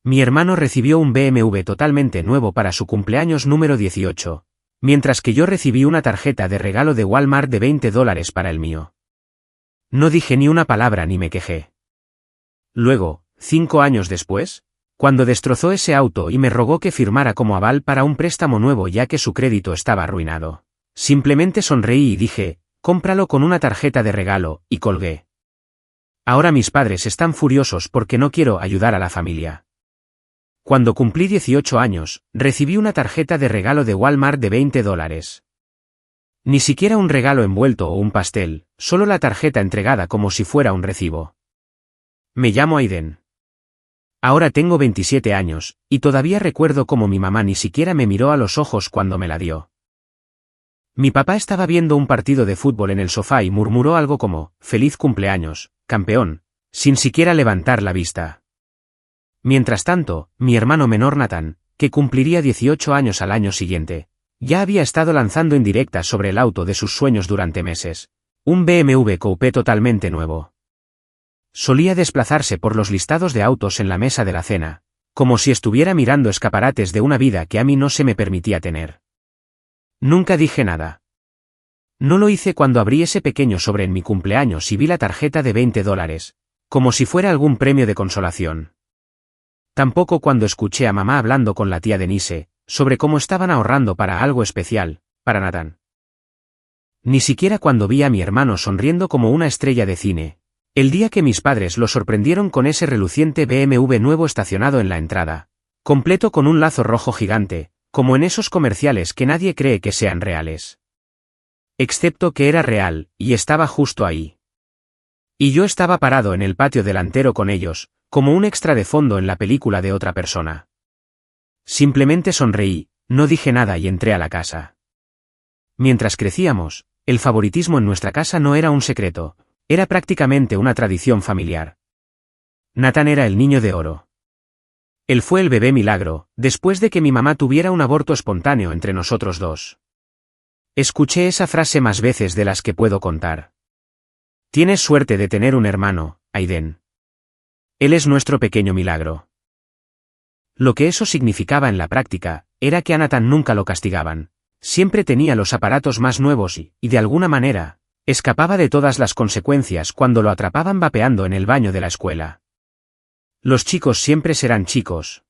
Mi hermano recibió un BMW totalmente nuevo para su cumpleaños número 18, mientras que yo recibí una tarjeta de regalo de Walmart de $20 para el mío. No dije ni una palabra ni me quejé. Luego, 5 años después, cuando destrozó ese auto y me rogó que firmara como aval para un préstamo nuevo ya que su crédito estaba arruinado, simplemente sonreí y dije, cómpralo con una tarjeta de regalo, y colgué. Ahora mis padres están furiosos porque no quiero ayudar a la familia. Cuando cumplí 18 años, recibí una tarjeta de regalo de Walmart de $20. Ni siquiera un regalo envuelto o un pastel, solo la tarjeta entregada como si fuera un recibo. Me llamo Aiden. Ahora tengo 27 años, y todavía recuerdo cómo mi mamá ni siquiera me miró a los ojos cuando me la dio. Mi papá estaba viendo un partido de fútbol en el sofá y murmuró algo como, «Feliz cumpleaños, campeón», sin siquiera levantar la vista. Mientras tanto, mi hermano menor Nathan, que cumpliría 18 años al año siguiente, ya había estado lanzando indirectas sobre el auto de sus sueños durante meses, un BMW Coupé totalmente nuevo. Solía desplazarse por los listados de autos en la mesa de la cena, como si estuviera mirando escaparates de una vida que a mí no se me permitía tener. Nunca dije nada. No lo hice cuando abrí ese pequeño sobre en mi cumpleaños y vi la tarjeta de $20, como si fuera algún premio de consolación. Tampoco cuando escuché a mamá hablando con la tía Denise, sobre cómo estaban ahorrando para algo especial, para Nathan. Ni siquiera cuando vi a mi hermano sonriendo como una estrella de cine, el día que mis padres lo sorprendieron con ese reluciente BMW nuevo estacionado en la entrada, completo con un lazo rojo gigante, como en esos comerciales que nadie cree que sean reales. Excepto que era real, y estaba justo ahí. Y yo estaba parado en el patio delantero con ellos, como un extra de fondo en la película de otra persona. Simplemente sonreí, no dije nada y entré a la casa. Mientras crecíamos, el favoritismo en nuestra casa no era un secreto, era prácticamente una tradición familiar. Nathan era el niño de oro. Él fue el bebé milagro, después de que mi mamá tuviera un aborto espontáneo entre nosotros dos. Escuché esa frase más veces de las que puedo contar. Tienes suerte de tener un hermano, Aiden. Él es nuestro pequeño milagro. Lo que eso significaba en la práctica, era que a Nathan nunca lo castigaban. Siempre tenía los aparatos más nuevos y, de alguna manera, escapaba de todas las consecuencias cuando lo atrapaban vapeando en el baño de la escuela. Los chicos siempre serán chicos.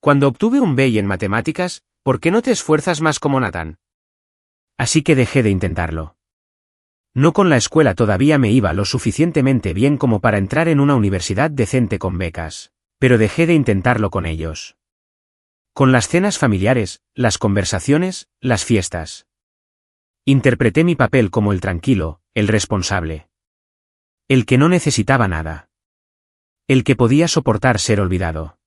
Cuando obtuve un B en matemáticas, ¿por qué no te esfuerzas más como Nathan? Así que dejé de intentarlo. No con la escuela todavía me iba lo suficientemente bien como para entrar en una universidad decente con becas, pero dejé de intentarlo con ellos. Con las cenas familiares, las conversaciones, las fiestas. Interpreté mi papel como el tranquilo, el responsable. El que no necesitaba nada. El que podía soportar ser olvidado.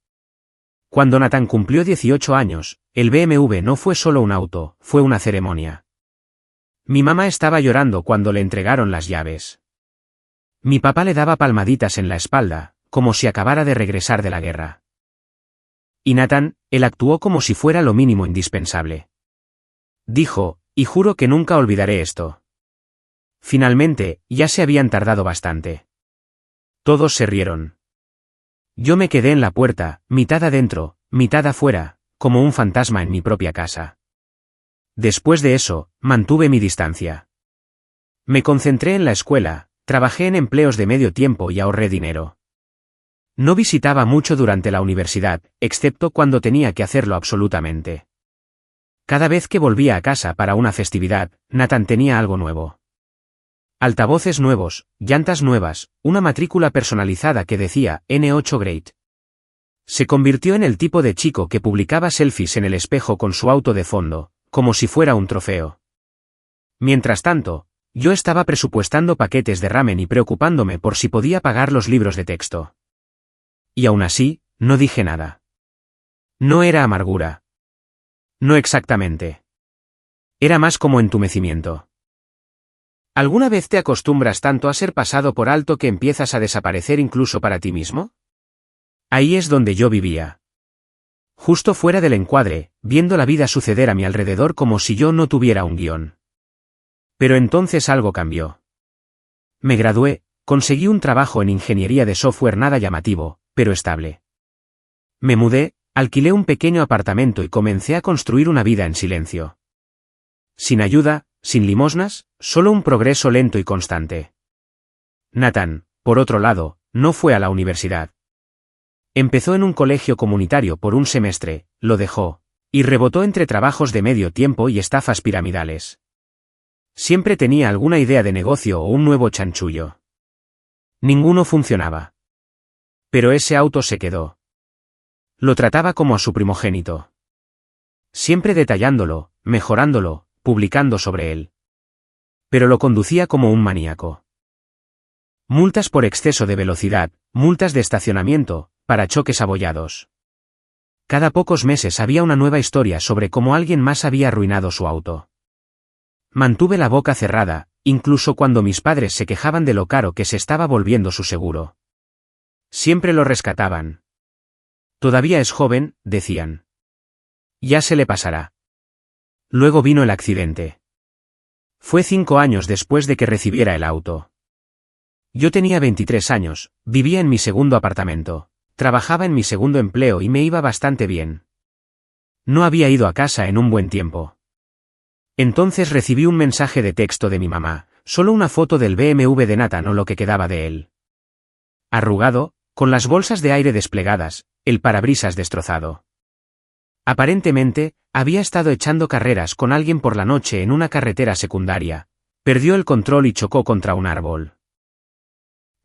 Cuando Nathan cumplió 18 años, el BMW no fue solo un auto, fue una ceremonia. Mi mamá estaba llorando cuando le entregaron las llaves. Mi papá le daba palmaditas en la espalda, como si acabara de regresar de la guerra. Y Nathan, él actuó como si fuera lo mínimo indispensable. Dijo, y juro que nunca olvidaré esto. Finalmente, ya se habían tardado bastante. Todos se rieron. Yo me quedé en la puerta, mitad adentro, mitad afuera, como un fantasma en mi propia casa. Después de eso, mantuve mi distancia. Me concentré en la escuela, trabajé en empleos de medio tiempo y ahorré dinero. No visitaba mucho durante la universidad, excepto cuando tenía que hacerlo absolutamente. Cada vez que volvía a casa para una festividad, Nathan tenía algo nuevo. Altavoces nuevos, llantas nuevas, una matrícula personalizada que decía N8 Great. Se convirtió en el tipo de chico que publicaba selfies en el espejo con su auto de fondo, como si fuera un trofeo. Mientras tanto, yo estaba presupuestando paquetes de ramen y preocupándome por si podía pagar los libros de texto. Y aún así, no dije nada. No era amargura. No exactamente. Era más como entumecimiento. ¿Alguna vez te acostumbras tanto a ser pasado por alto que empiezas a desaparecer incluso para ti mismo? Ahí es donde yo vivía. Justo fuera del encuadre, viendo la vida suceder a mi alrededor como si yo no tuviera un guión. Pero entonces algo cambió. Me gradué, conseguí un trabajo en ingeniería de software nada llamativo, pero estable. Me mudé, alquilé un pequeño apartamento y comencé a construir una vida en silencio. Sin ayuda, sin limosnas, solo un progreso lento y constante. Nathan, por otro lado, no fue a la universidad. Empezó en un colegio comunitario por un semestre, lo dejó, y rebotó entre trabajos de medio tiempo y estafas piramidales. Siempre tenía alguna idea de negocio o un nuevo chanchullo. Ninguno funcionaba. Pero ese auto se quedó. Lo trataba como a su primogénito. Siempre detallándolo, mejorándolo, publicando sobre él. Pero lo conducía como un maníaco. Multas por exceso de velocidad, multas de estacionamiento, parachoques abollados. Cada pocos meses había una nueva historia sobre cómo alguien más había arruinado su auto. Mantuve la boca cerrada, incluso cuando mis padres se quejaban de lo caro que se estaba volviendo su seguro. Siempre lo rescataban. Todavía es joven, decían. Ya se le pasará. Luego vino el accidente. Fue 5 años después de que recibiera el auto. Yo tenía 23 años, vivía en mi segundo apartamento, trabajaba en mi segundo empleo y me iba bastante bien. No había ido a casa en un buen tiempo. Entonces recibí un mensaje de texto de mi mamá, solo una foto del BMW de Nathan o lo que quedaba de él. Arrugado, con las bolsas de aire desplegadas, el parabrisas destrozado. Aparentemente, había estado echando carreras con alguien por la noche en una carretera secundaria, perdió el control y chocó contra un árbol.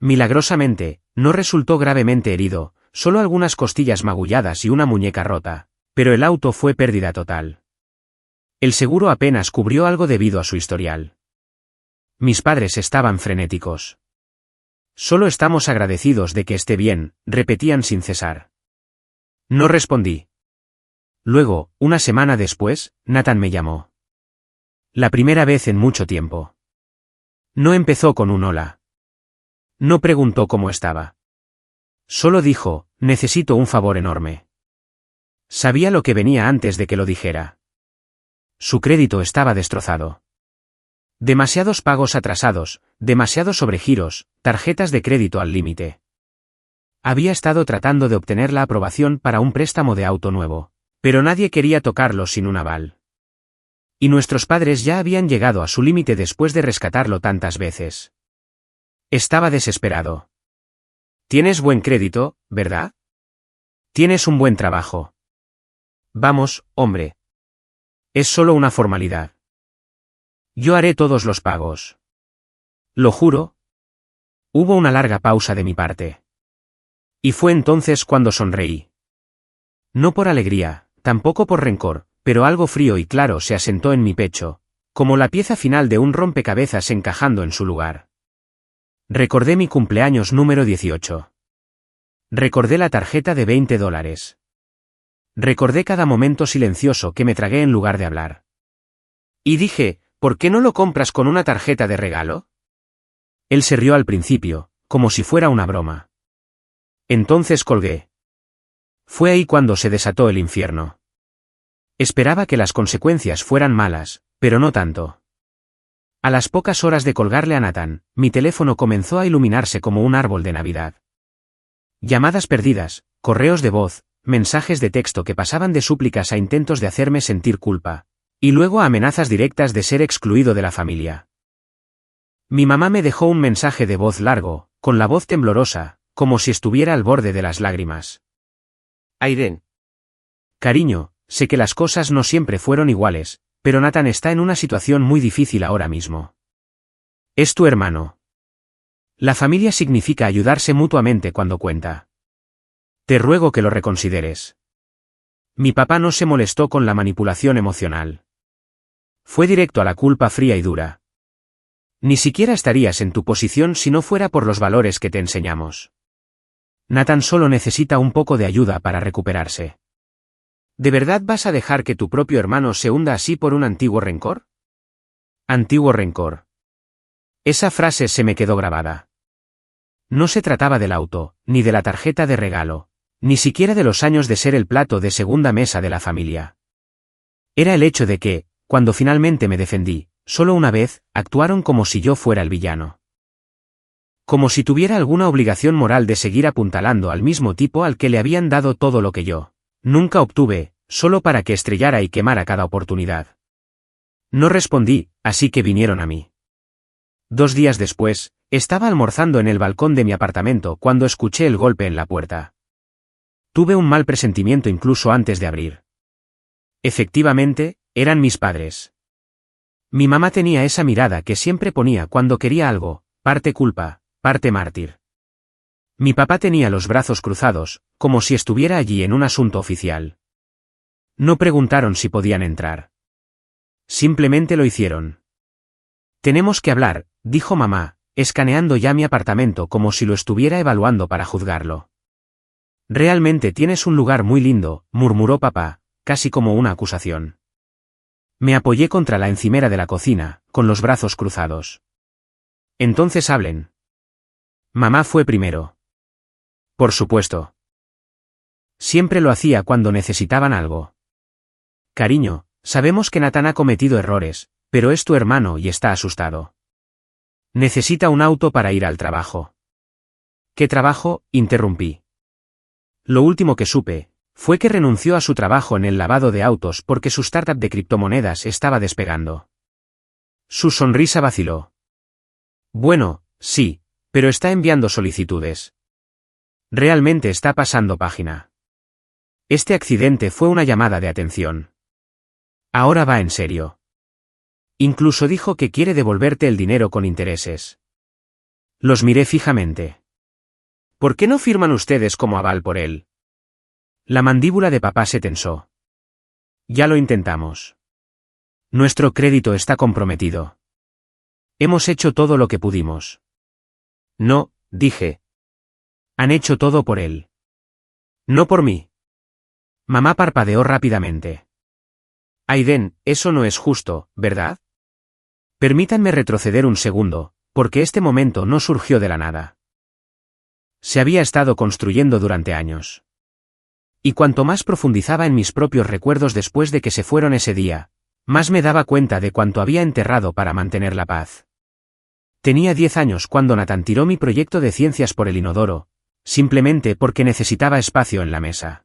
Milagrosamente, no resultó gravemente herido, solo algunas costillas magulladas y una muñeca rota, pero el auto fue pérdida total. El seguro apenas cubrió algo debido a su historial. Mis padres estaban frenéticos. Solo estamos agradecidos de que esté bien, repetían sin cesar. No respondí. Luego, una semana después, Nathan me llamó. La primera vez en mucho tiempo. No empezó con un hola. No preguntó cómo estaba. Solo dijo, necesito un favor enorme. Sabía lo que venía antes de que lo dijera. Su crédito estaba destrozado. Demasiados pagos atrasados, demasiados sobregiros, tarjetas de crédito al límite. Había estado tratando de obtener la aprobación para un préstamo de auto nuevo, pero nadie quería tocarlo sin un aval. Y nuestros padres ya habían llegado a su límite después de rescatarlo tantas veces. Estaba desesperado. Tienes buen crédito, ¿verdad? Tienes un buen trabajo. Vamos, hombre. Es solo una formalidad. Yo haré todos los pagos. Lo juro. Hubo una larga pausa de mi parte. Y fue entonces cuando sonreí. No por alegría, tampoco por rencor, pero algo frío y claro se asentó en mi pecho, como la pieza final de un rompecabezas encajando en su lugar. Recordé mi cumpleaños número 18. Recordé la tarjeta de $20. Recordé cada momento silencioso que me tragué en lugar de hablar. Y dije, ¿por qué no lo compras con una tarjeta de regalo? Él se rió al principio, como si fuera una broma. Entonces colgué. Fue ahí cuando se desató el infierno. Esperaba que las consecuencias fueran malas, pero no tanto. A las pocas horas de colgarle a Nathan, mi teléfono comenzó a iluminarse como un árbol de Navidad. Llamadas perdidas, correos de voz, mensajes de texto que pasaban de súplicas a intentos de hacerme sentir culpa, y luego a amenazas directas de ser excluido de la familia. Mi mamá me dejó un mensaje de voz largo, con la voz temblorosa, como si estuviera al borde de las lágrimas. Aiden. Cariño, sé que las cosas no siempre fueron iguales, pero Nathan está en una situación muy difícil ahora mismo. Es tu hermano. La familia significa ayudarse mutuamente cuando cuenta. Te ruego que lo reconsideres. Mi papá no se molestó con la manipulación emocional. Fue directo a la culpa fría y dura. Ni siquiera estarías en tu posición si no fuera por los valores que te enseñamos. Nathan solo necesita un poco de ayuda para recuperarse. ¿De verdad vas a dejar que tu propio hermano se hunda así por un antiguo rencor? Antiguo rencor. Esa frase se me quedó grabada. No se trataba del auto, ni de la tarjeta de regalo, ni siquiera de los años de ser el plato de segunda mesa de la familia. Era el hecho de que, cuando finalmente me defendí, solo una vez, actuaron como si yo fuera el villano. Como si tuviera alguna obligación moral de seguir apuntalando al mismo tipo al que le habían dado todo lo que yo nunca obtuve, solo para que estrellara y quemara cada oportunidad. No respondí, así que vinieron a mí. 2 días después, estaba almorzando en el balcón de mi apartamento cuando escuché el golpe en la puerta. Tuve un mal presentimiento incluso antes de abrir. Efectivamente, eran mis padres. Mi mamá tenía esa mirada que siempre ponía cuando quería algo, parte culpa, parte mártir. Mi papá tenía los brazos cruzados, como si estuviera allí en un asunto oficial. No preguntaron si podían entrar. Simplemente lo hicieron. Tenemos que hablar, dijo mamá, escaneando ya mi apartamento como si lo estuviera evaluando para juzgarlo. Realmente tienes un lugar muy lindo, murmuró papá, casi como una acusación. Me apoyé contra la encimera de la cocina, con los brazos cruzados. Entonces hablen. Mamá fue primero. Por supuesto. Siempre lo hacía cuando necesitaban algo. Cariño, sabemos que Nathan ha cometido errores, pero es tu hermano y está asustado. Necesita un auto para ir al trabajo. ¿Qué trabajo?, interrumpí. Lo último que supe fue que renunció a su trabajo en el lavado de autos porque su startup de criptomonedas estaba despegando. Su sonrisa vaciló. Bueno, sí, pero está enviando solicitudes. Realmente está pasando página. Este accidente fue una llamada de atención. Ahora va en serio. Incluso dijo que quiere devolverte el dinero con intereses. Los miré fijamente. ¿Por qué no firman ustedes como aval por él? La mandíbula de papá se tensó. Ya lo intentamos. Nuestro crédito está comprometido. Hemos hecho todo lo que pudimos. No, dije. Han hecho todo por él. No por mí. Mamá parpadeó rápidamente. Aiden, eso no es justo, ¿verdad? Permítanme retroceder un segundo, porque este momento no surgió de la nada. Se había estado construyendo durante años. Y cuanto más profundizaba en mis propios recuerdos después de que se fueron ese día, más me daba cuenta de cuánto había enterrado para mantener la paz. Tenía 10 años cuando Nathan tiró mi proyecto de ciencias por el inodoro, simplemente porque necesitaba espacio en la mesa.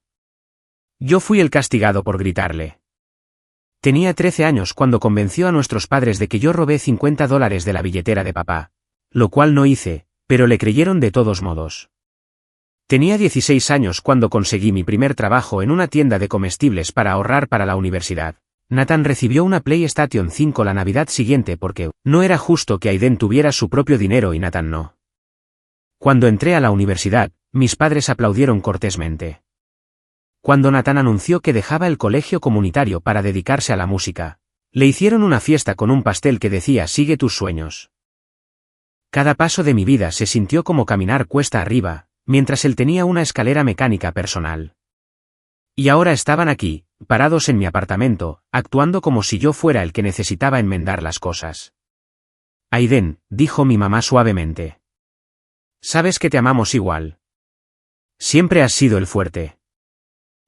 Yo fui el castigado por gritarle. Tenía 13 años cuando convenció a nuestros padres de que yo robé $50 de la billetera de papá, lo cual no hice, pero le creyeron de todos modos. Tenía 16 años cuando conseguí mi primer trabajo en una tienda de comestibles para ahorrar para la universidad. Nathan recibió una PlayStation 5 la Navidad siguiente porque no era justo que Aiden tuviera su propio dinero y Nathan no. Cuando entré a la universidad, mis padres aplaudieron cortésmente. Cuando Nathan anunció que dejaba el colegio comunitario para dedicarse a la música, le hicieron una fiesta con un pastel que decía «Sigue tus sueños». Cada paso de mi vida se sintió como caminar cuesta arriba, mientras él tenía una escalera mecánica personal. Y ahora estaban aquí, parados en mi apartamento, actuando como si yo fuera el que necesitaba enmendar las cosas. Aiden, dijo mi mamá suavemente. Sabes que te amamos igual. Siempre has sido el fuerte.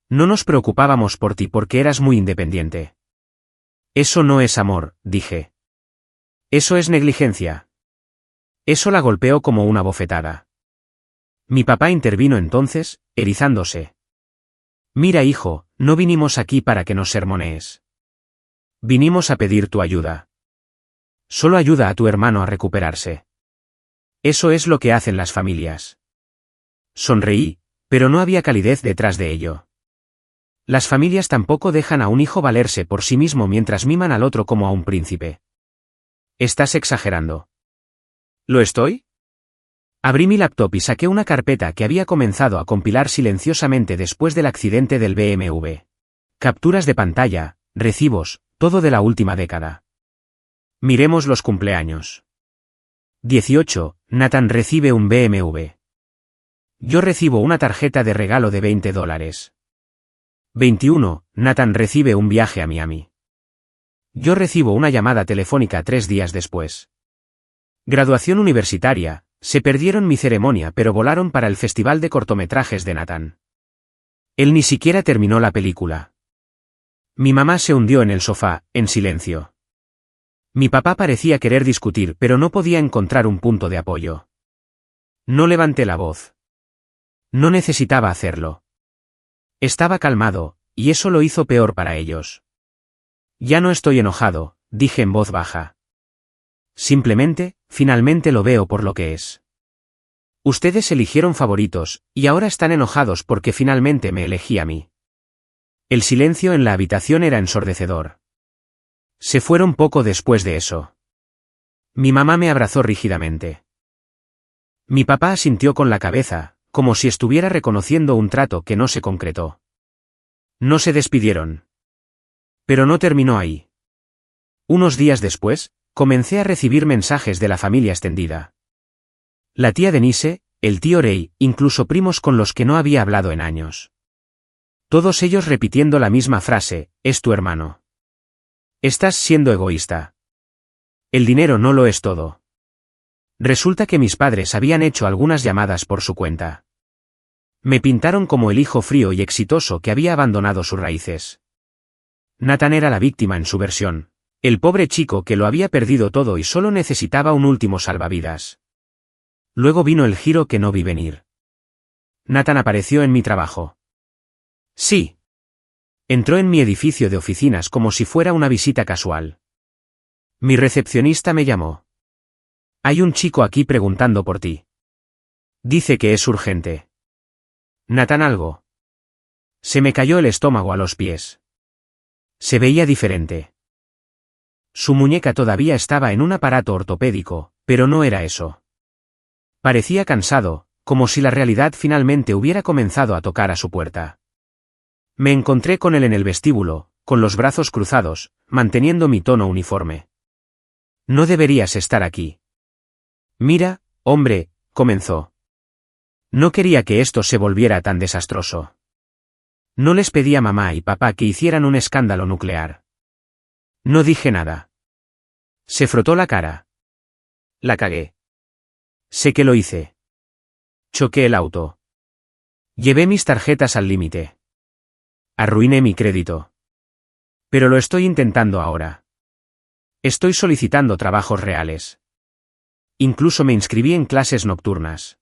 No nos preocupábamos por ti porque eras muy independiente. Eso no es amor, dije. Eso es negligencia. Eso la golpeó como una bofetada. Mi papá intervino entonces, erizándose. Mira, hijo, no vinimos aquí para que nos sermonees. Vinimos a pedir tu ayuda. Solo ayuda a tu hermano a recuperarse. Eso es lo que hacen las familias. Sonreí, pero no había calidez detrás de ello. Las familias tampoco dejan a un hijo valerse por sí mismo mientras miman al otro como a un príncipe. Estás exagerando. ¿Lo estoy? Abrí mi laptop y saqué una carpeta que había comenzado a compilar silenciosamente después del accidente del BMW. Capturas de pantalla, recibos, todo de la última década. Miremos los cumpleaños. 18. Nathan recibe un BMW. Yo recibo una tarjeta de regalo de $20. 21. Nathan recibe un viaje a Miami. Yo recibo una llamada telefónica 3 días después. Graduación universitaria. Se perdieron mi ceremonia pero volaron para el festival de cortometrajes de Nathan. Él ni siquiera terminó la película. Mi mamá se hundió en el sofá, en silencio. Mi papá parecía querer discutir pero no podía encontrar un punto de apoyo. No levanté la voz. No necesitaba hacerlo. Estaba calmado, y eso lo hizo peor para ellos. Ya no estoy enojado, dije en voz baja. Simplemente, finalmente lo veo por lo que es. Ustedes eligieron favoritos, y ahora están enojados porque finalmente me elegí a mí. El silencio en la habitación era ensordecedor. Se fueron poco después de eso. Mi mamá me abrazó rígidamente. Mi papá asintió con la cabeza, como si estuviera reconociendo un trato que no se concretó. No se despidieron. Pero no terminó ahí. Unos días después, comencé a recibir mensajes de la familia extendida. La tía Denise, el tío Ray, incluso primos con los que no había hablado en años. Todos ellos repitiendo la misma frase: es tu hermano. Estás siendo egoísta. El dinero no lo es todo. Resulta que mis padres habían hecho algunas llamadas por su cuenta. Me pintaron como el hijo frío y exitoso que había abandonado sus raíces. Nathan era la víctima en su versión. El pobre chico que lo había perdido todo y solo necesitaba un último salvavidas. Luego vino el giro que no vi venir. Nathan apareció en mi trabajo. Sí. Entró en mi edificio de oficinas como si fuera una visita casual. Mi recepcionista me llamó. Hay un chico aquí preguntando por ti. Dice que es urgente. Nathan algo. Se me cayó el estómago a los pies. Se veía diferente. Su muñeca todavía estaba en un aparato ortopédico, pero no era eso. Parecía cansado, como si la realidad finalmente hubiera comenzado a tocar a su puerta. Me encontré con él en el vestíbulo, con los brazos cruzados, manteniendo mi tono uniforme. No deberías estar aquí. Mira, hombre, comenzó. No quería que esto se volviera tan desastroso. No les pedí a mamá y papá que hicieran un escándalo nuclear. No dije nada. Se frotó la cara. La cagué. Sé que lo hice. Choqué el auto. Llevé mis tarjetas al límite. Arruiné mi crédito. Pero lo estoy intentando ahora. Estoy solicitando trabajos reales. Incluso me inscribí en clases nocturnas.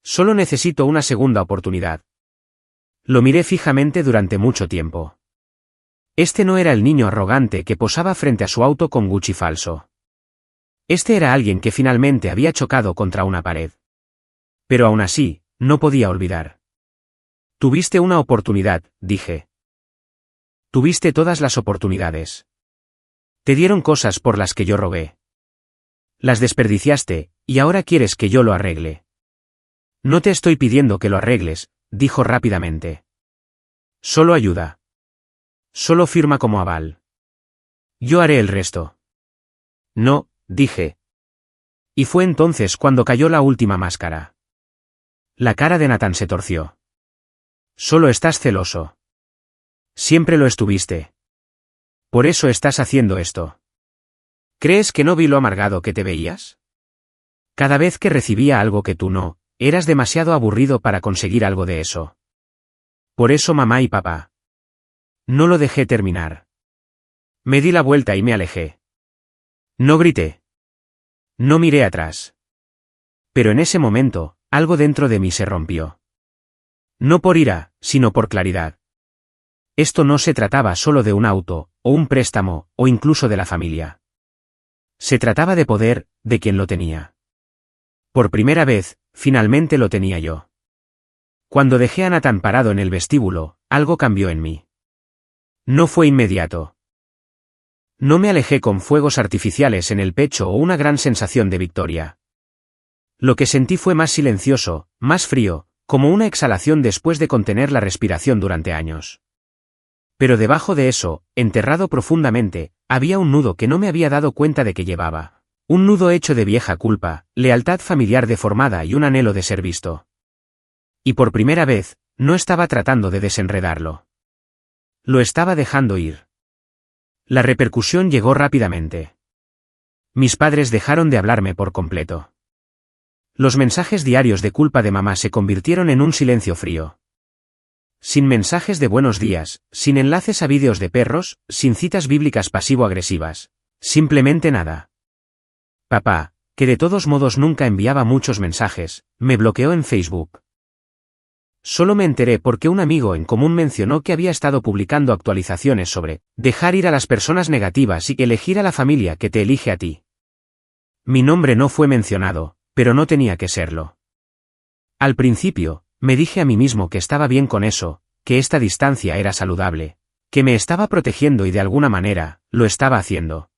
Solo necesito una segunda oportunidad. Lo miré fijamente durante mucho tiempo. Este no era el niño arrogante que posaba frente a su auto con Gucci falso. Este era alguien que finalmente había chocado contra una pared. Pero aún así, no podía olvidar. Tuviste una oportunidad, dije. Tuviste todas las oportunidades. Te dieron cosas por las que yo rogué. Las desperdiciaste, y ahora quieres que yo lo arregle. No te estoy pidiendo que lo arregles, dijo rápidamente. Solo ayuda. Solo firma como aval. Yo haré el resto. No, dije. Y fue entonces cuando cayó la última máscara. La cara de Nathan se torció. Solo estás celoso. Siempre lo estuviste. Por eso estás haciendo esto. ¿Crees que no vi lo amargado que te veías? Cada vez que recibía algo que tú no, eras demasiado aburrido para conseguir algo de eso. Por eso mamá y papá. No lo dejé terminar. Me di la vuelta y me alejé. No grité. No miré atrás. Pero en ese momento, algo dentro de mí se rompió. No por ira, sino por claridad. Esto no se trataba solo de un auto, o un préstamo, o incluso de la familia. Se trataba de poder, de quien lo tenía. Por primera vez, finalmente lo tenía yo. Cuando dejé a Nathan parado en el vestíbulo, algo cambió en mí. No fue inmediato. No me alejé con fuegos artificiales en el pecho o una gran sensación de victoria. Lo que sentí fue más silencioso, más frío, como una exhalación después de contener la respiración durante años. Pero debajo de eso, enterrado profundamente, había un nudo que no me había dado cuenta de que llevaba. Un nudo hecho de vieja culpa, lealtad familiar deformada y un anhelo de ser visto. Y por primera vez, no estaba tratando de desenredarlo. Lo estaba dejando ir. La repercusión llegó rápidamente. Mis padres dejaron de hablarme por completo. Los mensajes diarios de culpa de mamá se convirtieron en un silencio frío. Sin mensajes de buenos días, sin enlaces a vídeos de perros, sin citas bíblicas pasivo-agresivas. Simplemente nada. Papá, que de todos modos nunca enviaba muchos mensajes, me bloqueó en Facebook. Solo me enteré porque un amigo en común mencionó que había estado publicando actualizaciones sobre dejar ir a las personas negativas y elegir a la familia que te elige a ti. Mi nombre no fue mencionado, pero no tenía que serlo. Al principio, me dije a mí mismo que estaba bien con eso, que esta distancia era saludable, que me estaba protegiendo y de alguna manera, lo estaba haciendo.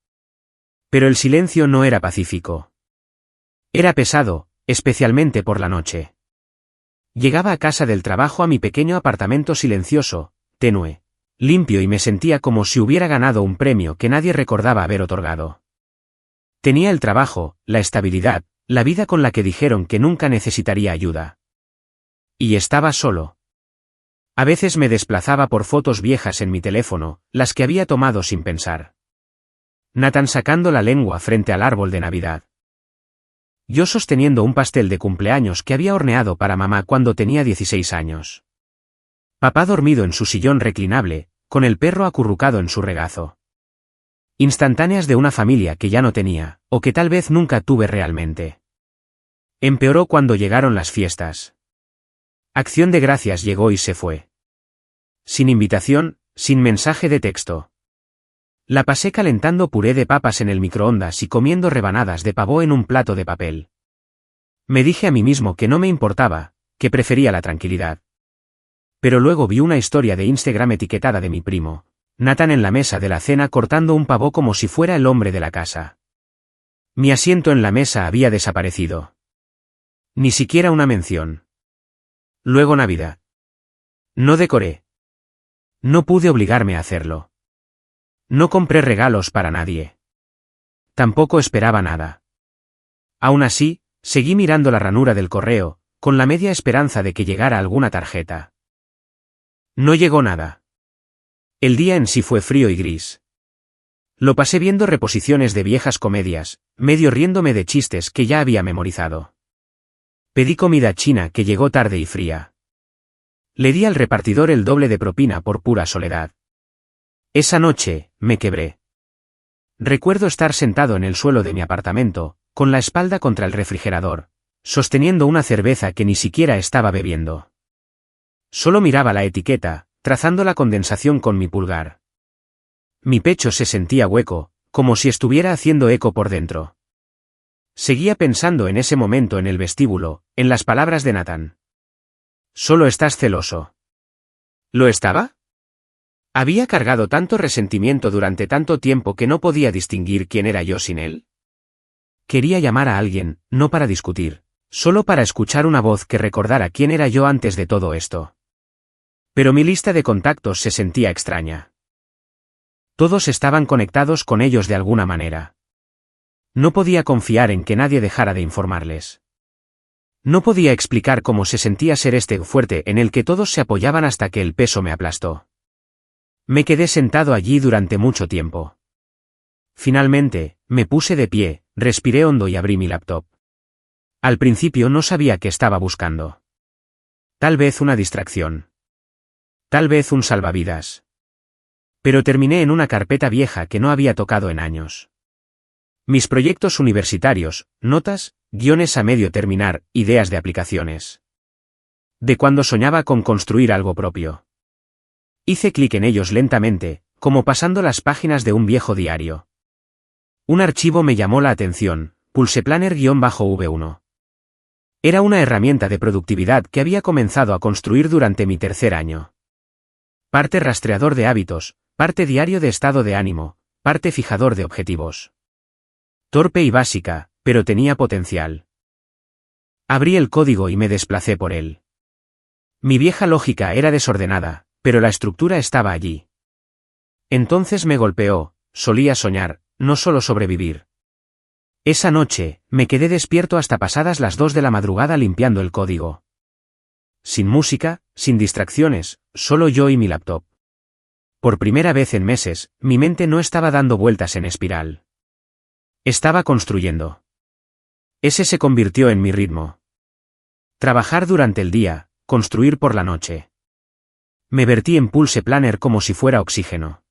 Pero el silencio no era pacífico. Era pesado, especialmente por la noche. Llegaba a casa del trabajo a mi pequeño apartamento silencioso, tenue, limpio y me sentía como si hubiera ganado un premio que nadie recordaba haber otorgado. Tenía el trabajo, la estabilidad, la vida con la que dijeron que nunca necesitaría ayuda. Y estaba solo. A veces me desplazaba por fotos viejas en mi teléfono, las que había tomado sin pensar. Nathan sacando la lengua frente al árbol de Navidad. Yo sosteniendo un pastel de cumpleaños que había horneado para mamá cuando tenía 16 años. Papá dormido en su sillón reclinable, con el perro acurrucado en su regazo. Instantáneas de una familia que ya no tenía, o que tal vez nunca tuve realmente. Empeoró cuando llegaron las fiestas. Acción de Gracias llegó y se fue. Sin invitación, sin mensaje de texto. La pasé calentando puré de papas en el microondas y comiendo rebanadas de pavó en un plato de papel. Me dije a mí mismo que no me importaba, que prefería la tranquilidad. Pero luego vi una historia de Instagram etiquetada de mi primo, Nathan en la mesa de la cena cortando un pavó como si fuera el hombre de la casa. Mi asiento en la mesa había desaparecido. Ni siquiera una mención. Luego Navidad. No decoré. No pude obligarme a hacerlo. No compré regalos para nadie. Tampoco esperaba nada. Aún así, seguí mirando la ranura del correo, con la media esperanza de que llegara alguna tarjeta. No llegó nada. El día en sí fue frío y gris. Lo pasé viendo reposiciones de viejas comedias, medio riéndome de chistes que ya había memorizado. Pedí comida china que llegó tarde y fría. Le di al repartidor el doble de propina por pura soledad. Esa noche, me quebré. Recuerdo estar sentado en el suelo de mi apartamento, con la espalda contra el refrigerador, sosteniendo una cerveza que ni siquiera estaba bebiendo. Solo miraba la etiqueta, trazando la condensación con mi pulgar. Mi pecho se sentía hueco, como si estuviera haciendo eco por dentro. Seguía pensando en ese momento en el vestíbulo, en las palabras de Nathan. Solo estás celoso. ¿Lo estaba? ¿Había cargado tanto resentimiento durante tanto tiempo que no podía distinguir quién era yo sin él? Quería llamar a alguien, no para discutir, solo para escuchar una voz que recordara quién era yo antes de todo esto. Pero mi lista de contactos se sentía extraña. Todos estaban conectados con ellos de alguna manera. No podía confiar en que nadie dejara de informarles. No podía explicar cómo se sentía ser este fuerte en el que todos se apoyaban hasta que el peso me aplastó. Me quedé sentado allí durante mucho tiempo. Finalmente, me puse de pie, respiré hondo y abrí mi laptop. Al principio no sabía qué estaba buscando. Tal vez una distracción. Tal vez un salvavidas. Pero terminé en una carpeta vieja que no había tocado en años. Mis proyectos universitarios, notas, guiones a medio terminar, ideas de aplicaciones. De cuando soñaba con construir algo propio. Hice clic en ellos lentamente, como pasando las páginas de un viejo diario. Un archivo me llamó la atención, PulsePlanner-V1. Era una herramienta de productividad que había comenzado a construir durante mi tercer año. Parte rastreador de hábitos, parte diario de estado de ánimo, parte fijador de objetivos. Torpe y básica, pero tenía potencial. Abrí el código y me desplacé por él. Mi vieja lógica era desordenada, pero la estructura estaba allí. Entonces me golpeó, solía soñar, no solo sobrevivir. Esa noche, me quedé despierto hasta pasadas las 2 de la madrugada limpiando el código. Sin música, sin distracciones, solo yo y mi laptop. Por primera vez en meses, mi mente no estaba dando vueltas en espiral. Estaba construyendo. Ese se convirtió en mi ritmo. Trabajar durante el día, construir por la noche. Me vertí en Pulse Planner como si fuera oxígeno.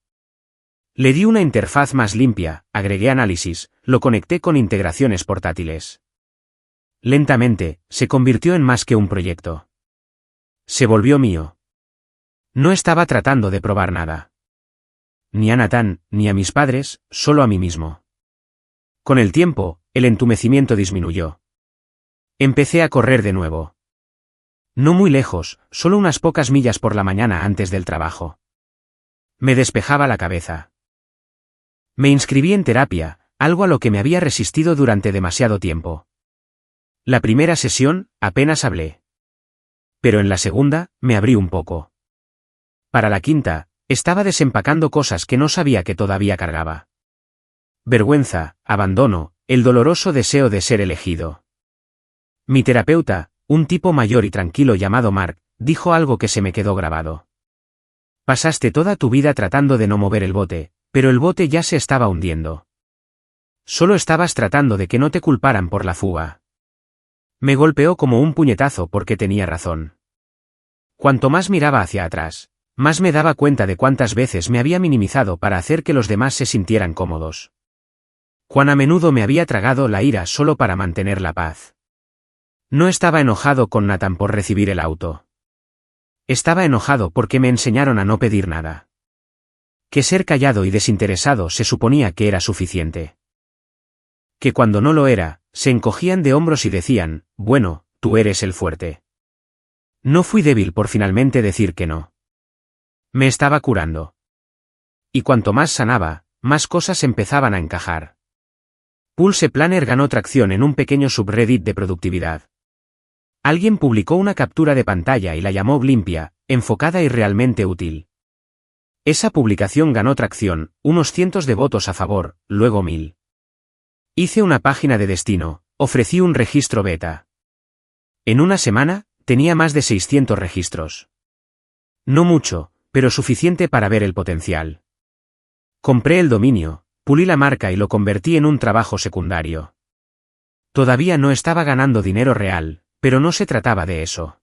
Le di una interfaz más limpia, agregué análisis, lo conecté con integraciones portátiles. Lentamente, se convirtió en más que un proyecto. Se volvió mío. No estaba tratando de probar nada. Ni a Nathan, ni a mis padres, solo a mí mismo. Con el tiempo, el entumecimiento disminuyó. Empecé a correr de nuevo. No muy lejos, solo unas pocas millas por la mañana antes del trabajo. Me despejaba la cabeza. Me inscribí en terapia, algo a lo que me había resistido durante demasiado tiempo. La primera sesión, apenas hablé. Pero en la segunda, me abrí un poco. Para la quinta, estaba desempacando cosas que no sabía que todavía cargaba. Vergüenza, abandono, el doloroso deseo de ser elegido. Mi terapeuta, un tipo mayor y tranquilo llamado Mark, dijo algo que se me quedó grabado. Pasaste toda tu vida tratando de no mover el bote, pero el bote ya se estaba hundiendo. Solo estabas tratando de que no te culparan por la fuga. Me golpeó como un puñetazo porque tenía razón. Cuanto más miraba hacia atrás, más me daba cuenta de cuántas veces me había minimizado para hacer que los demás se sintieran cómodos. Cuán a menudo me había tragado la ira solo para mantener la paz. No estaba enojado con Nathan por recibir el auto. Estaba enojado porque me enseñaron a no pedir nada. Que ser callado y desinteresado se suponía que era suficiente. Que cuando no lo era, se encogían de hombros y decían, bueno, tú eres el fuerte. No fui débil por finalmente decir que no. Me estaba curando. Y cuanto más sanaba, más cosas empezaban a encajar. Pulse Planner ganó tracción en un pequeño subreddit de productividad. Alguien publicó una captura de pantalla y la llamó limpia, enfocada y realmente útil. Esa publicación ganó tracción, unos cientos de votos a favor, luego 1000. Hice una página de destino, ofrecí un registro beta. En una semana, tenía más de 600 registros. No mucho, pero suficiente para ver el potencial. Compré el dominio, pulí la marca y lo convertí en un trabajo secundario. Todavía no estaba ganando dinero real, pero no se trataba de eso.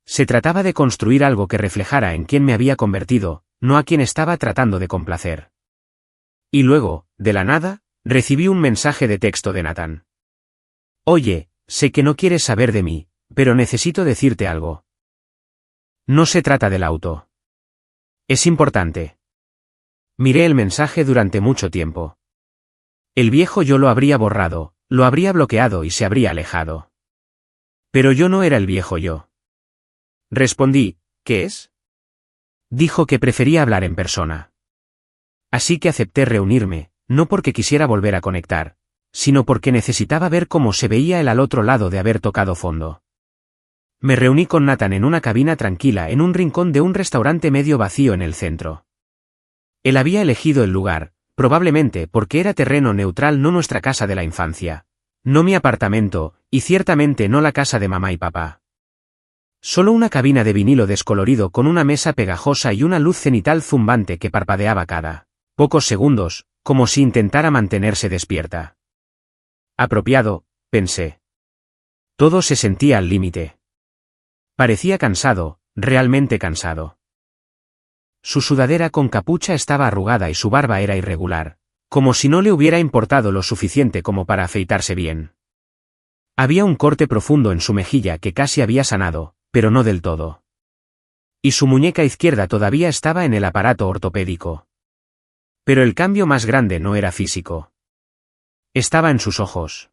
Se trataba de construir algo que reflejara en quién me había convertido, no a quien estaba tratando de complacer. Y luego, de la nada, recibí un mensaje de texto de Nathan. Oye, sé que no quieres saber de mí, pero necesito decirte algo. No se trata del auto. Es importante. Miré el mensaje durante mucho tiempo. El viejo yo lo habría borrado, lo habría bloqueado y se habría alejado. Pero yo no era el viejo yo. Respondí, ¿qué es? Dijo que prefería hablar en persona. Así que acepté reunirme, no porque quisiera volver a conectar, sino porque necesitaba ver cómo se veía él al otro lado de haber tocado fondo. Me reuní con Nathan en una cabina tranquila en un rincón de un restaurante medio vacío en el centro. Él había elegido el lugar, probablemente porque era terreno neutral, no nuestra casa de la infancia, no mi apartamento, y ciertamente no la casa de mamá y papá. Solo una cabina de vinilo descolorido con una mesa pegajosa y una luz cenital zumbante que parpadeaba cada pocos segundos, como si intentara mantenerse despierta. Apropiado, pensé. Todo se sentía al límite. Parecía cansado, realmente cansado. Su sudadera con capucha estaba arrugada y su barba era irregular, como si no le hubiera importado lo suficiente como para afeitarse bien. Había un corte profundo en su mejilla que casi había sanado, pero no del todo. Y su muñeca izquierda todavía estaba en el aparato ortopédico. Pero el cambio más grande no era físico. Estaba en sus ojos.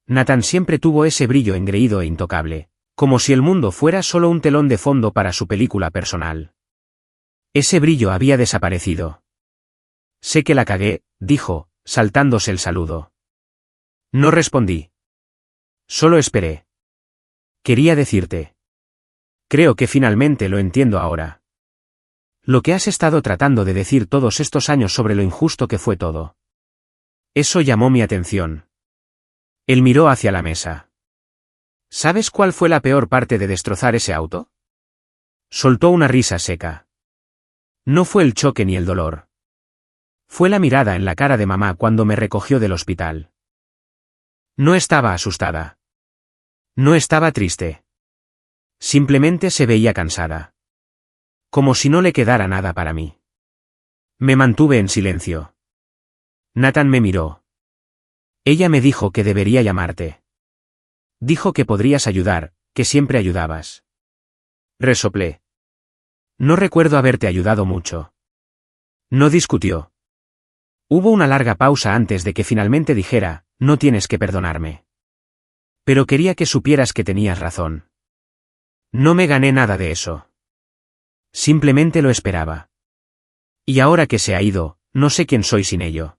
Nathan siempre tuvo ese brillo engreído e intocable, como si el mundo fuera solo un telón de fondo para su película personal. Ese brillo había desaparecido. Sé que la cagué, dijo, saltándose el saludo. No respondí. Solo esperé. Quería decirte. Creo que finalmente lo entiendo ahora. Lo que has estado tratando de decir todos estos años sobre lo injusto que fue todo. Eso llamó mi atención. Él miró hacia la mesa. ¿Sabes cuál fue la peor parte de destrozar ese auto? Soltó una risa seca. No fue el choque ni el dolor. Fue la mirada en la cara de mamá cuando me recogió del hospital. No estaba asustada. No estaba triste. Simplemente se veía cansada. Como si no le quedara nada para mí. Me mantuve en silencio. Nathan me miró. Ella me dijo que debería llamarte. Dijo que podrías ayudar, que siempre ayudabas. Resoplé. No recuerdo haberte ayudado mucho. No discutió. Hubo una larga pausa antes de que finalmente dijera, no tienes que perdonarme. Pero quería que supieras que tenías razón. No me gané nada de eso. Simplemente lo esperaba. Y ahora que se ha ido, no sé quién soy sin ello.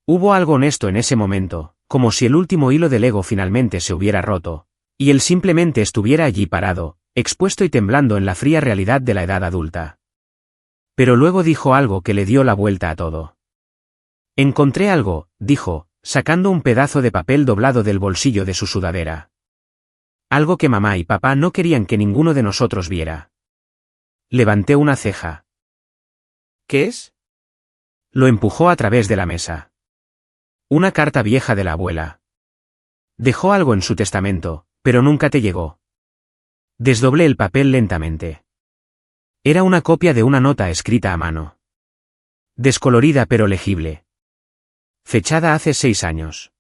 Hubo algo honesto en ese momento, como si el último hilo del ego finalmente se hubiera roto, y él simplemente estuviera allí parado, expuesto y temblando en la fría realidad de la edad adulta. Pero luego dijo algo que le dio la vuelta a todo. Encontré algo, dijo, sacando un pedazo de papel doblado del bolsillo de su sudadera. Algo que mamá y papá no querían que ninguno de nosotros viera. Levanté una ceja. ¿Qué es? Lo empujó a través de la mesa. Una carta vieja de la abuela. Dejó algo en su testamento, pero nunca te llegó. Desdoblé el papel lentamente. Era una copia de una nota escrita a mano. Descolorida pero legible. Fechada hace 6 años.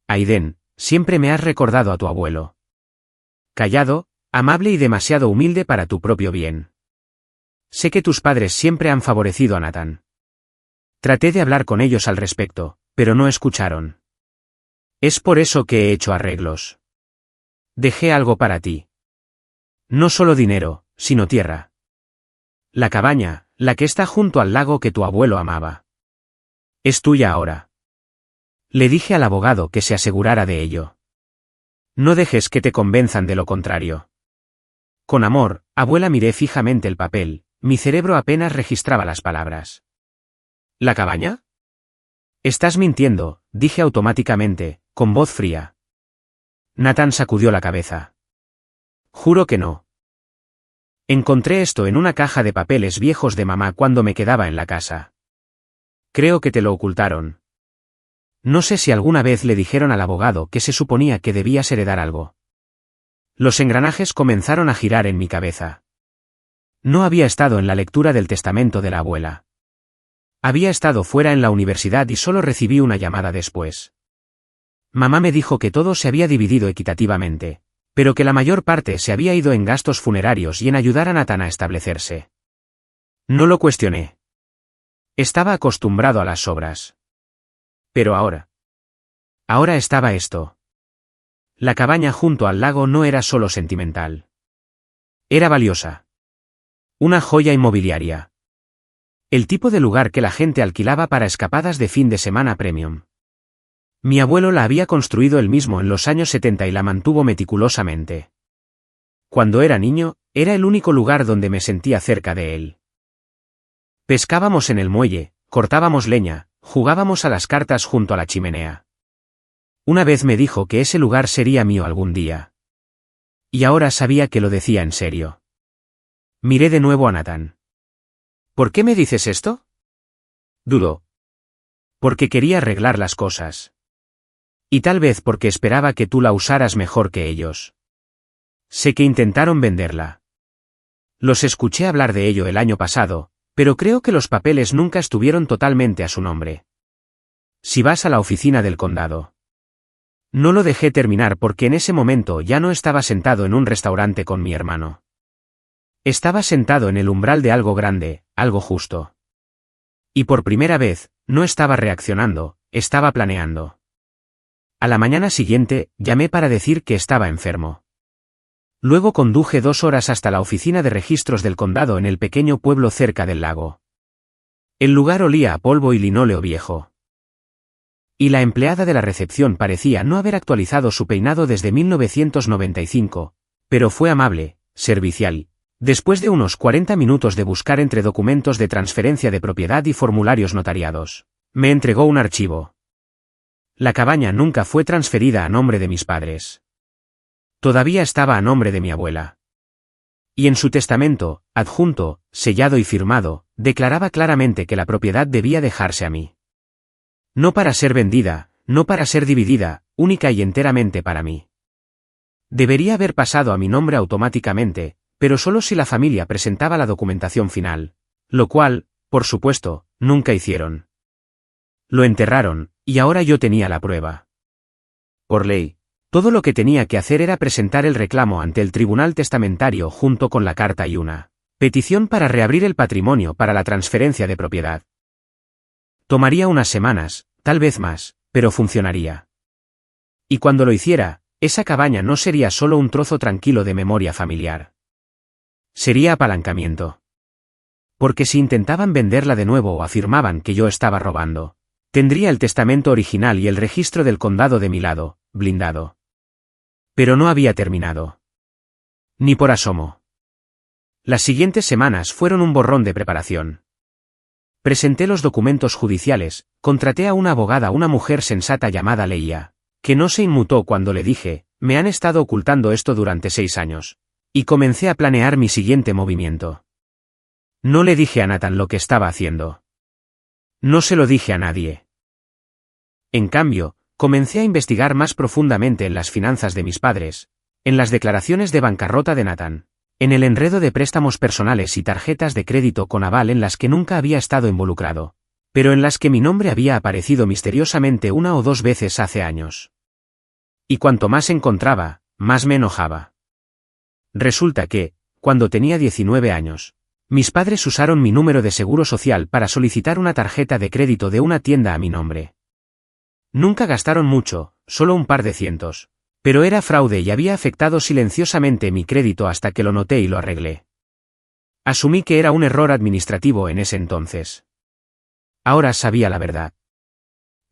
Aiden, siempre me has recordado a tu abuelo. Callado, amable y demasiado humilde para tu propio bien. Sé que tus padres siempre han favorecido a Nathan. Traté de hablar con ellos al respecto, pero no escucharon. Es por eso que he hecho arreglos. Dejé algo para ti. No solo dinero, sino tierra. La cabaña, la que está junto al lago que tu abuelo amaba. Es tuya ahora. Le dije al abogado que se asegurara de ello. No dejes que te convenzan de lo contrario. Con amor, abuela, miré fijamente el papel, mi cerebro apenas registraba las palabras. ¿La cabaña? Estás mintiendo, dije automáticamente, con voz fría. Nathan sacudió la cabeza. Juro que no. Encontré esto en una caja de papeles viejos de mamá cuando me quedaba en la casa. Creo que te lo ocultaron. No sé si alguna vez le dijeron al abogado que se suponía que debías heredar algo. Los engranajes comenzaron a girar en mi cabeza. No había estado en la lectura del testamento de la abuela. Había estado fuera en la universidad y solo recibí una llamada después. Mamá me dijo que todo se había dividido equitativamente, pero que la mayor parte se había ido en gastos funerarios y en ayudar a Nathan a establecerse. No lo cuestioné. Estaba acostumbrado a las sobras. Pero ahora. Ahora estaba esto. La cabaña junto al lago no era solo sentimental. Era valiosa. Una joya inmobiliaria. El tipo de lugar que la gente alquilaba para escapadas de fin de semana premium. Mi abuelo la había construido él mismo en los años 70 y la mantuvo meticulosamente. Cuando era niño, era el único lugar donde me sentía cerca de él. Pescábamos en el muelle, cortábamos leña, jugábamos a las cartas junto a la chimenea. Una vez me dijo que ese lugar sería mío algún día. Y ahora sabía que lo decía en serio. Miré de nuevo a Nathan. ¿Por qué me dices esto? Dudó. Porque quería arreglar las cosas. Y tal vez porque esperaba que tú la usaras mejor que ellos. Sé que intentaron venderla. Los escuché hablar de ello el año pasado, pero creo que los papeles nunca estuvieron totalmente a su nombre. Si vas a la oficina del condado. No lo dejé terminar porque en ese momento ya no estaba sentado en un restaurante con mi hermano. Estaba sentado en el umbral de algo grande, algo justo. Y por primera vez, no estaba reaccionando, estaba planeando. A la mañana siguiente, llamé para decir que estaba enfermo. Luego conduje 2 horas hasta la oficina de registros del condado en el pequeño pueblo cerca del lago. El lugar olía a polvo y linóleo viejo. Y la empleada de la recepción parecía no haber actualizado su peinado desde 1995, pero fue amable, servicial. Después de unos 40 minutos de buscar entre documentos de transferencia de propiedad y formularios notariados, me entregó un archivo. La cabaña nunca fue transferida a nombre de mis padres. Todavía estaba a nombre de mi abuela. Y en su testamento, adjunto, sellado y firmado, declaraba claramente que la propiedad debía dejarse a mí. No para ser vendida, no para ser dividida, única y enteramente para mí. Debería haber pasado a mi nombre automáticamente, pero solo si la familia presentaba la documentación final, lo cual, por supuesto, nunca hicieron. Lo enterraron, y ahora yo tenía la prueba. Por ley, todo lo que tenía que hacer era presentar el reclamo ante el tribunal testamentario junto con la carta y una petición para reabrir el patrimonio para la transferencia de propiedad. Tomaría unas semanas, tal vez más, pero funcionaría. Y cuando lo hiciera, esa cabaña no sería solo un trozo tranquilo de memoria familiar. Sería apalancamiento. Porque si intentaban venderla de nuevo o afirmaban que yo estaba robando, tendría el testamento original y el registro del condado de mi lado, blindado. Pero no había terminado. Ni por asomo. Las siguientes semanas fueron un borrón de preparación. Presenté los documentos judiciales, contraté a una abogada, una mujer sensata llamada Leia, que no se inmutó cuando le dije, me han estado ocultando esto durante 6 años. Y comencé a planear mi siguiente movimiento. No le dije a Nathan lo que estaba haciendo. No se lo dije a nadie. En cambio, comencé a investigar más profundamente en las finanzas de mis padres, en las declaraciones de bancarrota de Nathan, en el enredo de préstamos personales y tarjetas de crédito con aval en las que nunca había estado involucrado, pero en las que mi nombre había aparecido misteriosamente 1 o 2 veces hace años. Y cuanto más encontraba, más me enojaba. Resulta que, cuando tenía 19 años, mis padres usaron mi número de seguro social para solicitar una tarjeta de crédito de una tienda a mi nombre. Nunca gastaron mucho, solo un par de cientos. Pero era fraude y había afectado silenciosamente mi crédito hasta que lo noté y lo arreglé. Asumí que era un error administrativo en ese entonces. Ahora sabía la verdad.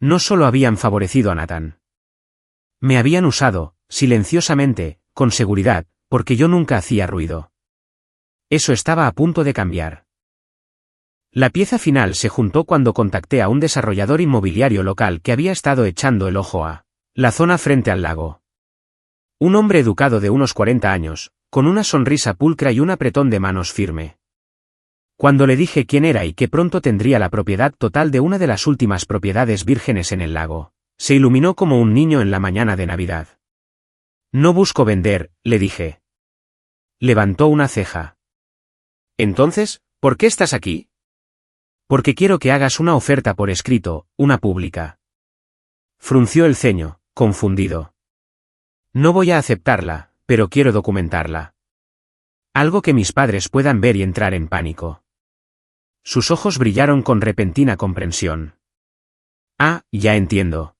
No solo habían favorecido a Nathan. Me habían usado, silenciosamente, con seguridad, porque yo nunca hacía ruido. Eso estaba a punto de cambiar. La pieza final se juntó cuando contacté a un desarrollador inmobiliario local que había estado echando el ojo a la zona frente al lago. Un hombre educado de unos 40 años, con una sonrisa pulcra y un apretón de manos firme. Cuando le dije quién era y que pronto tendría la propiedad total de una de las últimas propiedades vírgenes en el lago, se iluminó como un niño en la mañana de Navidad. No busco vender, le dije. Levantó una ceja. Entonces, ¿por qué estás aquí? Porque quiero que hagas una oferta por escrito, una pública. Frunció el ceño, confundido. No voy a aceptarla, pero quiero documentarla. Algo que mis padres puedan ver y entrar en pánico. Sus ojos brillaron con repentina comprensión. Ah, ya entiendo.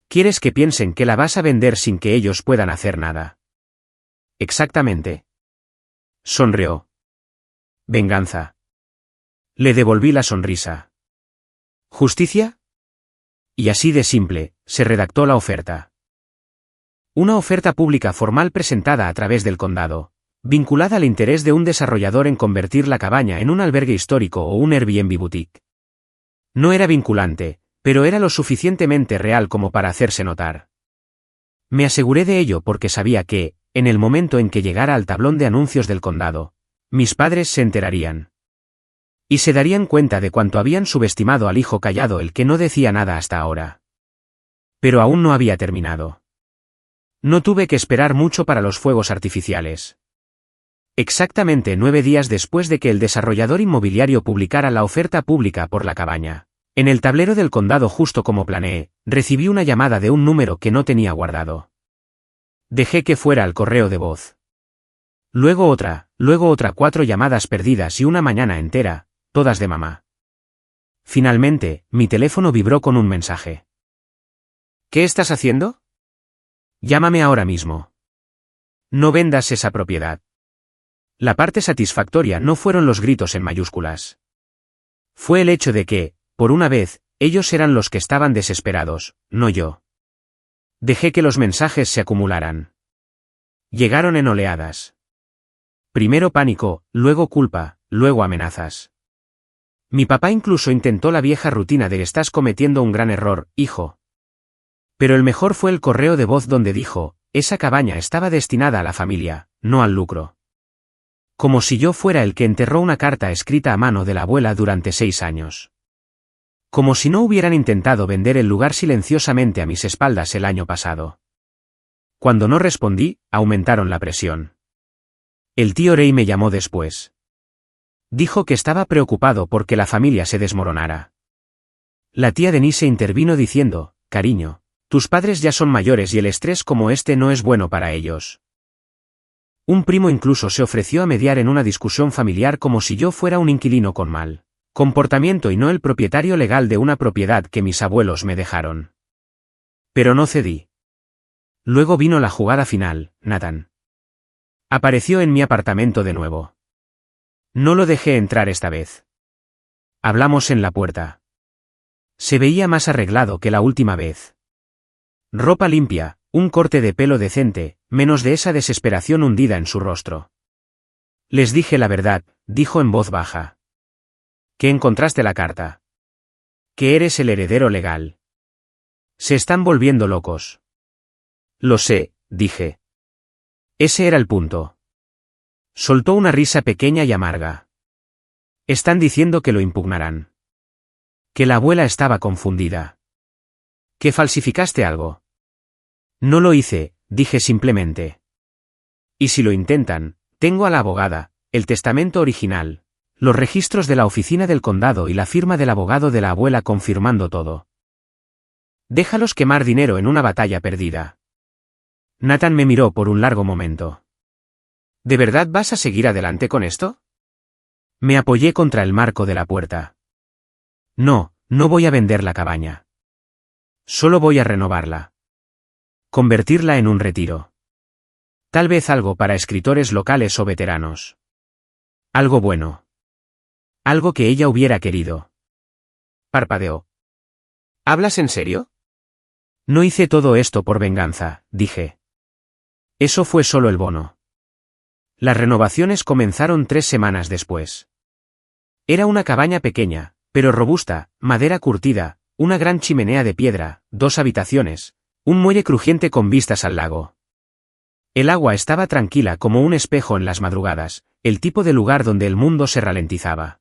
¿Quieres que piensen que la vas a vender sin que ellos puedan hacer nada? Exactamente. Sonrió. Venganza. Le devolví la sonrisa. ¿Justicia? Y así de simple, se redactó la oferta. Una oferta pública formal presentada a través del condado, vinculada al interés de un desarrollador en convertir la cabaña en un albergue histórico o un Airbnb boutique. No era vinculante, pero era lo suficientemente real como para hacerse notar. Me aseguré de ello porque sabía que, en el momento en que llegara al tablón de anuncios del condado, mis padres se enterarían. Y se darían cuenta de cuánto habían subestimado al hijo callado, el que no decía nada hasta ahora. Pero aún no había terminado. No tuve que esperar mucho para los fuegos artificiales. Exactamente 9 días después de que el desarrollador inmobiliario publicara la oferta pública por la cabaña, en el tablero del condado justo como planeé, recibí una llamada de un número que no tenía guardado. Dejé que fuera al correo de voz. Luego otra, 4 llamadas perdidas y una mañana entera, todas de mamá. Finalmente, mi teléfono vibró con un mensaje. ¿Qué estás haciendo? Llámame ahora mismo. No vendas esa propiedad. La parte satisfactoria no fueron los gritos en mayúsculas. Fue el hecho de que, por una vez, ellos eran los que estaban desesperados, no yo. Dejé que los mensajes se acumularan. Llegaron en oleadas. Primero pánico, luego culpa, luego amenazas. Mi papá incluso intentó la vieja rutina de estás cometiendo un gran error, hijo. Pero el mejor fue el correo de voz donde dijo, esa cabaña estaba destinada a la familia, no al lucro. Como si yo fuera el que enterró una carta escrita a mano de la abuela durante 6 años. Como si no hubieran intentado vender el lugar silenciosamente a mis espaldas el año pasado. Cuando no respondí, aumentaron la presión. El tío Ray me llamó después. Dijo que estaba preocupado porque la familia se desmoronara. La tía Denise intervino diciendo, cariño, tus padres ya son mayores y el estrés como este no es bueno para ellos. Un primo incluso se ofreció a mediar en una discusión familiar como si yo fuera un inquilino con mal comportamiento y no el propietario legal de una propiedad que mis abuelos me dejaron. Pero no cedí. Luego vino la jugada final, Nathan. Apareció en mi apartamento de nuevo. No lo dejé entrar esta vez. Hablamos en la puerta. Se veía más arreglado que la última vez. Ropa limpia, un corte de pelo decente, menos de esa desesperación hundida en su rostro. Les dije la verdad, dijo en voz baja. ¿Que encontraste la carta? Que eres el heredero legal. Se están volviendo locos. Lo sé, dije. Ese era el punto. Soltó una risa pequeña y amarga. Están diciendo que lo impugnarán. Que la abuela estaba confundida. Que falsificaste algo. No lo hice, dije simplemente. Y si lo intentan, tengo a la abogada, el testamento original, los registros de la oficina del condado y la firma del abogado de la abuela confirmando todo. Déjalos quemar dinero en una batalla perdida. Nathan me miró por un largo momento. ¿De verdad vas a seguir adelante con esto? Me apoyé contra el marco de la puerta. No, no voy a vender la cabaña. Solo voy a renovarla. Convertirla en un retiro. Tal vez algo para escritores locales o veteranos. Algo bueno. Algo que ella hubiera querido. Parpadeó. ¿Hablas en serio? No hice todo esto por venganza, dije. Eso fue solo el bono. Las renovaciones comenzaron 3 semanas después. Era una cabaña pequeña, pero robusta, madera curtida, una gran chimenea de piedra, 2 habitaciones, un muelle crujiente con vistas al lago. El agua estaba tranquila como un espejo en las madrugadas, el tipo de lugar donde el mundo se ralentizaba.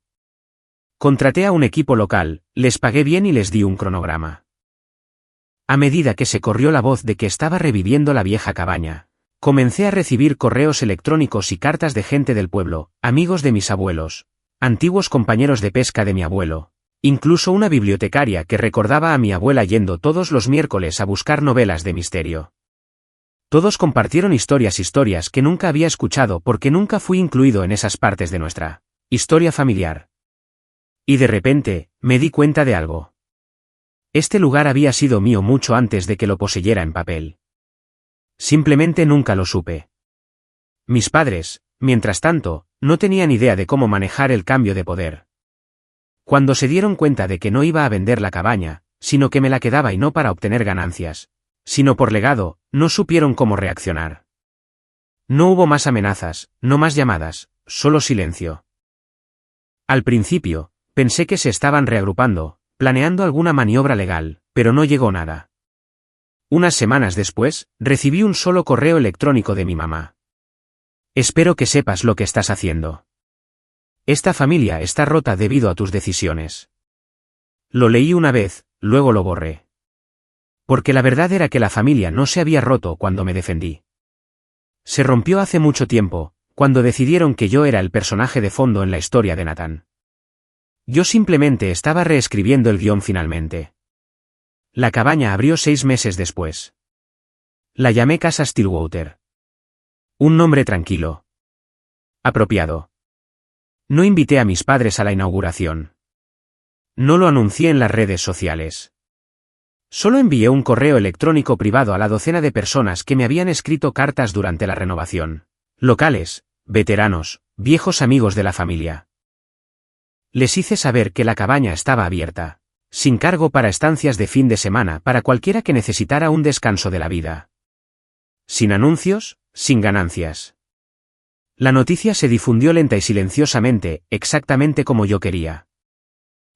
Contraté a un equipo local, les pagué bien y les di un cronograma. A medida que se corrió la voz de que estaba reviviendo la vieja cabaña, comencé a recibir correos electrónicos y cartas de gente del pueblo, amigos de mis abuelos, antiguos compañeros de pesca de mi abuelo, incluso una bibliotecaria que recordaba a mi abuela yendo todos los miércoles a buscar novelas de misterio. Todos compartieron historias que nunca había escuchado porque nunca fui incluido en esas partes de nuestra historia familiar. Y de repente, me di cuenta de algo. Este lugar había sido mío mucho antes de que lo poseyera en papel. Simplemente nunca lo supe. Mis padres, mientras tanto, no tenían idea de cómo manejar el cambio de poder. Cuando se dieron cuenta de que no iba a vender la cabaña, sino que me la quedaba y no para obtener ganancias, sino por legado, no supieron cómo reaccionar. No hubo más amenazas, no más llamadas, solo silencio. Al principio, pensé que se estaban reagrupando, planeando alguna maniobra legal, pero no llegó nada. Unas semanas después, recibí un solo correo electrónico de mi mamá. Espero que sepas lo que estás haciendo. Esta familia está rota debido a tus decisiones. Lo leí una vez, luego lo borré. Porque la verdad era que la familia no se había roto cuando me defendí. Se rompió hace mucho tiempo, cuando decidieron que yo era el personaje de fondo en la historia de Nathan. Yo simplemente estaba reescribiendo el guión finalmente. La cabaña abrió 6 meses después. La llamé Casa Stillwater. Un nombre tranquilo. Apropiado. No invité a mis padres a la inauguración. No lo anuncié en las redes sociales. Solo envié un correo electrónico privado a la docena de personas que me habían escrito cartas durante la renovación. Locales, veteranos, viejos amigos de la familia. Les hice saber que la cabaña estaba abierta, sin cargo para estancias de fin de semana para cualquiera que necesitara un descanso de la vida. Sin anuncios, sin ganancias. La noticia se difundió lenta y silenciosamente, exactamente como yo quería.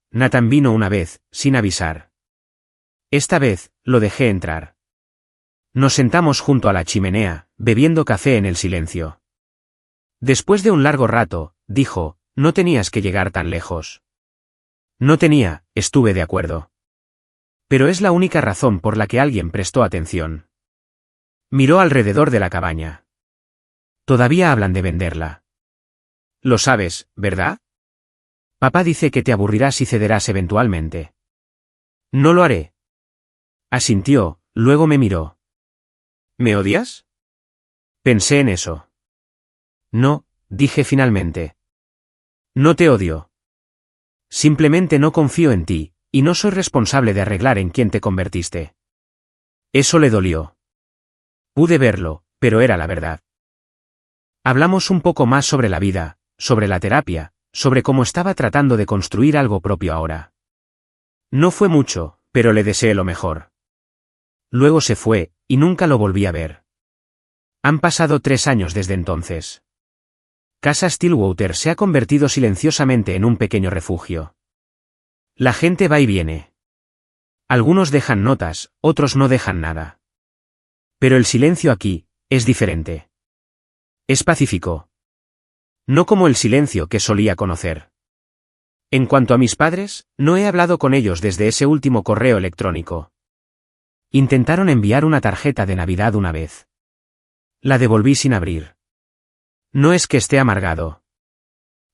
Nathan vino una vez, sin avisar. Esta vez, lo dejé entrar. Nos sentamos junto a la chimenea, bebiendo café en el silencio. Después de un largo rato, dijo, no tenías que llegar tan lejos. No tenía, estuve de acuerdo. Pero es la única razón por la que alguien prestó atención. Miró alrededor de la cabaña. Todavía hablan de venderla. Lo sabes, ¿verdad? Papá dice que te aburrirás y cederás eventualmente. No lo haré. Asintió, luego me miró. ¿Me odias? Pensé en eso. No, dije finalmente. No te odio. Simplemente no confío en ti, y no soy responsable de arreglar en quien te convertiste. Eso le dolió. Pude verlo, pero era la verdad. Hablamos un poco más sobre la vida, sobre la terapia, sobre cómo estaba tratando de construir algo propio ahora. No fue mucho, pero le deseé lo mejor. Luego se fue, y nunca lo volví a ver. Han pasado 3 años desde entonces. Casa Stillwater se ha convertido silenciosamente en un pequeño refugio. La gente va y viene. Algunos dejan notas, otros no dejan nada. Pero el silencio aquí es diferente. Es pacífico. No como el silencio que solía conocer. En cuanto a mis padres, no he hablado con ellos desde ese último correo electrónico. Intentaron enviar una tarjeta de Navidad una vez. La devolví sin abrir. No es que esté amargado.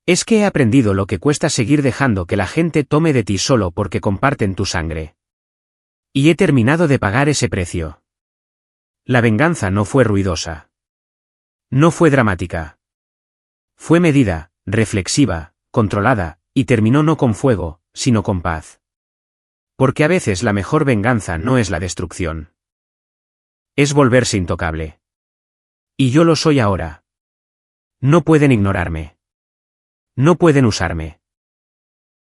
Es que he aprendido lo que cuesta seguir dejando que la gente tome de ti solo porque comparten tu sangre. Y he terminado de pagar ese precio. La venganza no fue ruidosa. No fue dramática. Fue medida, reflexiva, controlada, y terminó no con fuego, sino con paz. Porque a veces la mejor venganza no es la destrucción. Es volverse intocable. Y yo lo soy ahora. No pueden ignorarme. No pueden usarme.